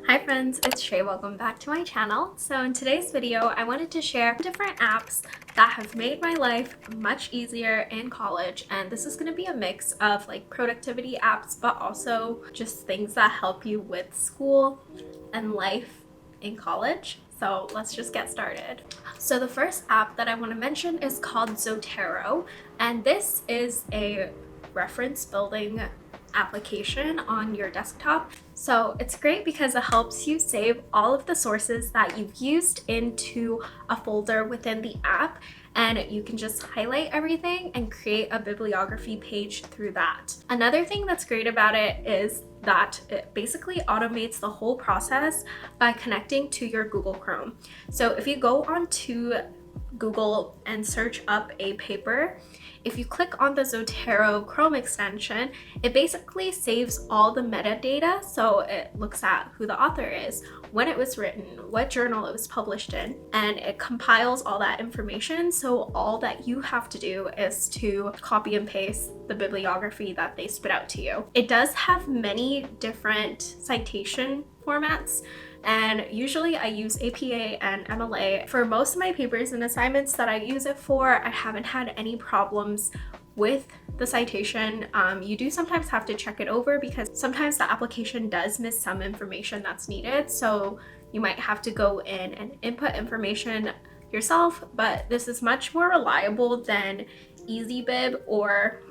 Hi friends, it's Shay. Welcome back to my channel. So in today's video, I wanted to share different apps that have made my life much easier in college. And this is going to be a mix of like productivity apps, but also just things that help you with school and life in college. So let's just get started. So the first app that I want to mention is called Zotero, and this is a reference building application on your desktop. So it's great because it helps you save all of the sources that you've used into a folder within the app, and you can just highlight everything and create a bibliography page through that. Another thing that's great about it is that it basically automates the whole process by connecting to your Google Chrome. So if you go onto Google and search up a paper, if you click on the Zotero Chrome extension, it basically saves all the metadata. So it looks at who the author is, when it was written, what journal it was published in, and it compiles all that information. So all that you have to do is to copy and paste the bibliography that they spit out to you. It does have many different citation formats, and usually I use APA and MLA. For most of my papers and assignments that I use it for, I haven't had any problems with the citation. You do sometimes have to check it over because sometimes the application does miss some information that's needed. So you might have to go in and input information yourself, but this is much more reliable than EasyBib or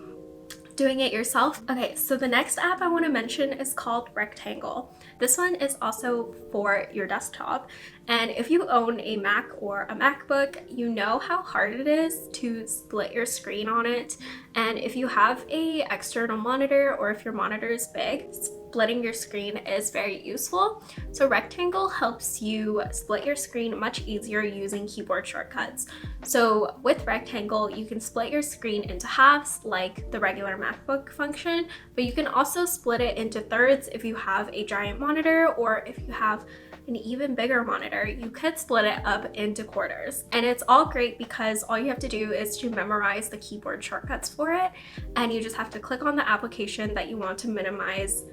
doing it yourself. Okay, so the next app I want to mention is called Rectangle. This one is also for your desktop, and if you own a Mac or a MacBook, you know how hard it is to split your screen on it. And if you have a external monitor or if your monitor is big, splitting your screen is very useful. So Rectangle helps you split your screen much easier using keyboard shortcuts. So with Rectangle, you can split your screen into halves like the regular MacBook function, but you can also split it into thirds if you have a giant monitor, or if you have an even bigger monitor, you could split it up into quarters. And it's all great because all you have to do is to memorize the keyboard shortcuts for it, and you just have to click on the application that you want to minimize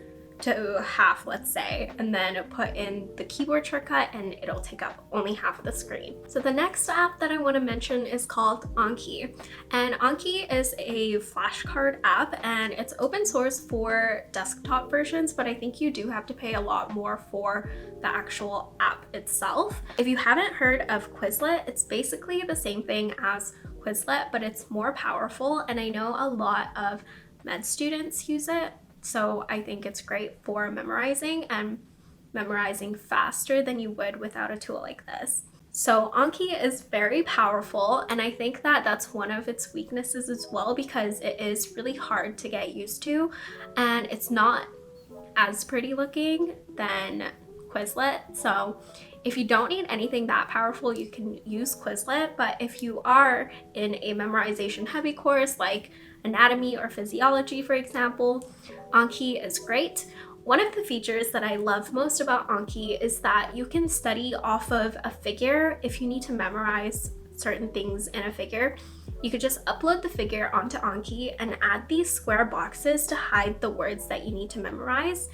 to half, let's say, and then put in the keyboard shortcut and it'll take up only half of the screen. So the next app that I want to mention is called Anki, and Anki is a flashcard app, and it's open source for desktop versions, but I think you do have to pay a lot more for the actual app itself. If you haven't heard of Quizlet, it's basically the same thing as Quizlet, but it's more powerful, and I know a lot of med students use it. So I think it's great for memorizing, and memorizing faster than you would without a tool like this. So Anki is very powerful, and I think that that's one of its weaknesses as well, because it is really hard to get used to, and it's not as pretty looking than Quizlet. So if you don't need anything that powerful, you can use Quizlet, but if you are in a memorization heavy course like anatomy or physiology, for example, Anki is great. One of the features that I love most about Anki is that you can study off of a figure. If you need to memorize certain things in a figure, you could just upload the figure onto Anki and add these square boxes to hide the words that you need to memorize.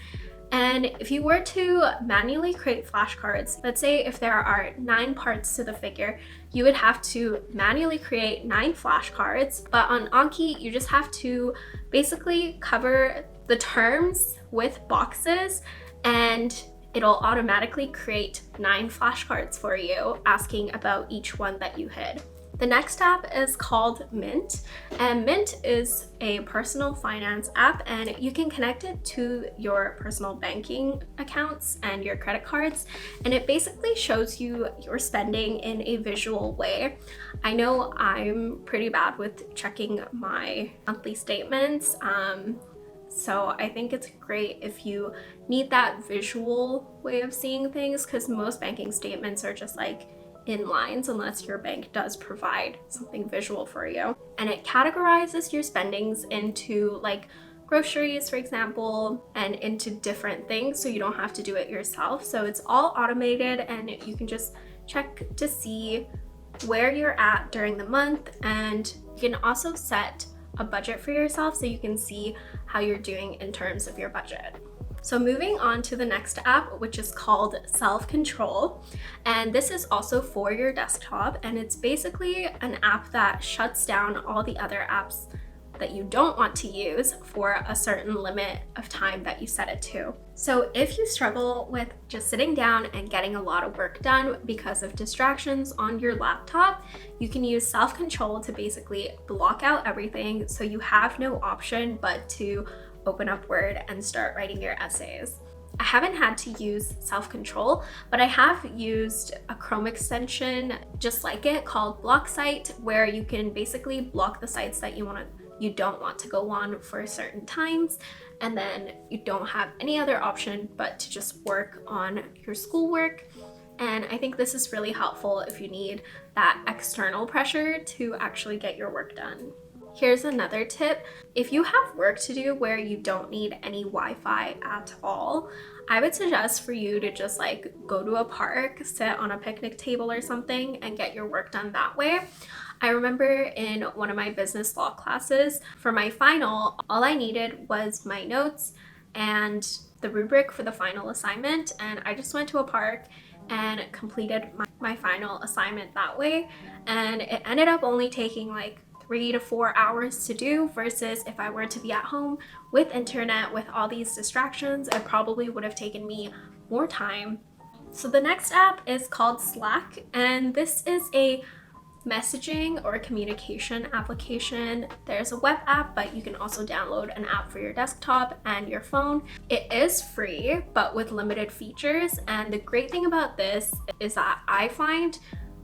And if you were to manually create flashcards, let's say if there are 9 parts to the figure, you would have to manually create 9 flashcards, but on Anki, you just have to basically cover the terms with boxes, and it'll automatically create 9 flashcards for you, asking about each one that you hid. The next app is called Mint, and Mint is a personal finance app, and you can connect it to your personal banking accounts and your credit cards, and it basically shows you your spending in a visual way. I know I'm pretty bad with checking my monthly statements, so I think it's great if you need that visual way of seeing things, because most banking statements are just like in lines unless your bank does provide something visual for you. And it categorizes your spendings into like groceries, for example, and into different things, so you don't have to do it yourself. So it's all automated, and you can just check to see where you're at during the month, and you can also set a budget for yourself so you can see how you're doing in terms of your budget. So moving on to the next app, which is called Self-Control. And this is also for your desktop. And it's basically an app that shuts down all the other apps that you don't want to use for a certain limit of time that you set it to. So if you struggle with just sitting down and getting a lot of work done because of distractions on your laptop, you can use Self-Control to basically block out everything so you have no option but to open up Word and start writing your essays. I haven't had to use Self-Control, but I have used a Chrome extension just like it called Block Site, where you can basically block the sites that you don't want to go on for certain times, and then you don't have any other option but to just work on your schoolwork. And I think this is really helpful if you need that external pressure to actually get your work done. Here's another tip. If you have work to do where you don't need any Wi-Fi at all, I would suggest for you to just like go to a park, sit on a picnic table or something and get your work done that way. I remember in one of my business law classes, for my final, all I needed was my notes and the rubric for the final assignment, and I just went to a park and completed my final assignment that way, and it ended up only taking like 3 to 4 hours to do, versus if I were to be at home with internet with all these distractions, it probably would have taken me more time. So the next app is called Slack, and this is a messaging or communication application. There's a web app, but you can also download an app for your desktop and your phone. It is free, but with limited features. And the great thing about this is that I find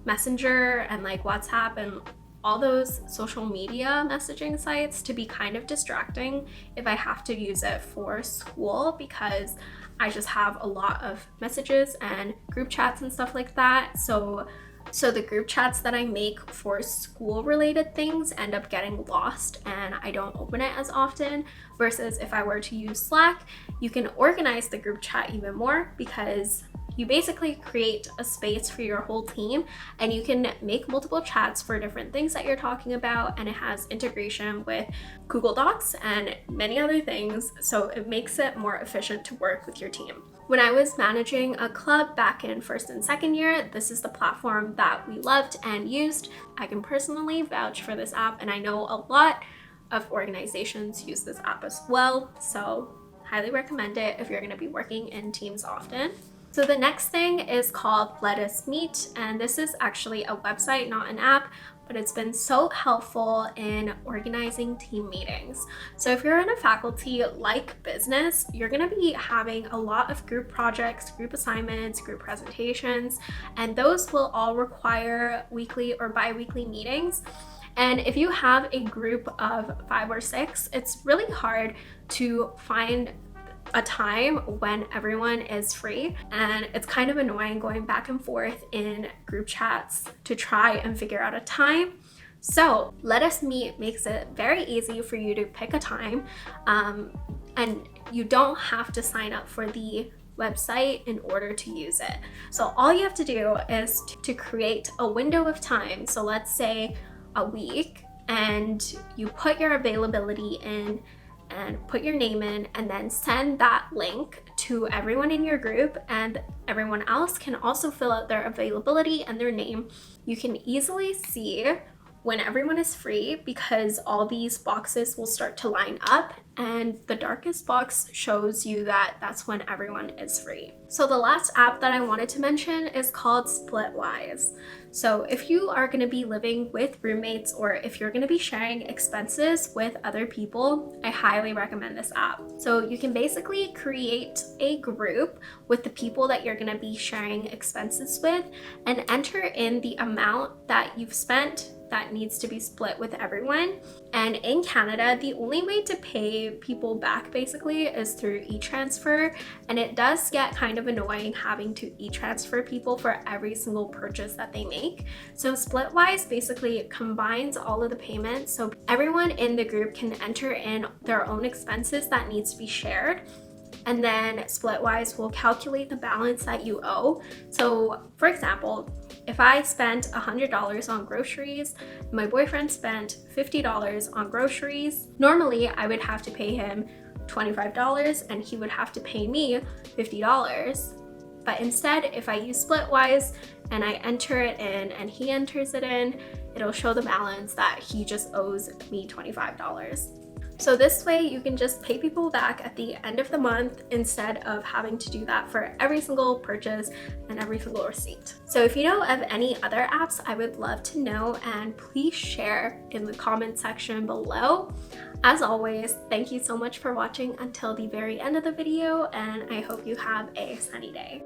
Messenger and like WhatsApp and all those social media messaging sites to be kind of distracting if I have to use it for school, because I just have a lot of messages and group chats and stuff like that. So the group chats that I make for school related things end up getting lost and I don't open it as often, versus if I were to use Slack, you can organize the group chat even more, because you basically create a space for your whole team and you can make multiple chats for different things that you're talking about, and it has integration with Google Docs and many other things, so it makes it more efficient to work with your team. When I was managing a club back in first and second year, this is the platform that we loved and used. I can personally vouch for this app, and I know a lot of organizations use this app as well, so highly recommend it if you're going to be working in teams often. So the next thing is called Let Us Meet, and this is actually a website, not an app, but it's been so helpful in organizing team meetings. So if you're in a faculty like business, you're gonna be having a lot of group projects, group assignments, group presentations, and those will all require weekly or bi-weekly meetings. And if you have a group of 5 or 6, it's really hard to find a time when everyone is free, and it's kind of annoying going back and forth in group chats to try and figure out a time. So Let Us Meet makes it very easy for you to pick a time, and you don't have to sign up for the website in order to use it. So all you have to do is to create a window of time. So let's say a week, and you put your availability in and put your name in, and then send that link to everyone in your group, and everyone else can also fill out their availability and their name. You can easily see when everyone is free because all these boxes will start to line up, and the darkest box shows you that that's when everyone is free. So the last app that I wanted to mention is called Splitwise. So if you are going to be living with roommates, or if you're going to be sharing expenses with other people, I highly recommend this app. So you can basically create a group with the people that you're going to be sharing expenses with and enter in the amount that you've spent that needs to be split with everyone. And in Canada, the only way to pay people back basically is through e-transfer, and it does get kind of annoying having to e-transfer people for every single purchase that they make. So Splitwise basically combines all of the payments, so everyone in the group can enter in their own expenses that needs to be shared, and then Splitwise will calculate the balance that you owe. So for example, if I spent $100 on groceries, my boyfriend spent $50 on groceries, normally I would have to pay him $25 and he would have to pay me $50. But instead, if I use Splitwise and I enter it in and he enters it in, it'll show the balance that he just owes me $25. So this way you can just pay people back at the end of the month instead of having to do that for every single purchase and every single receipt. So if you know of any other apps, I would love to know, and please share in the comment section below. As always, thank you so much for watching until the very end of the video, and I hope you have a sunny day.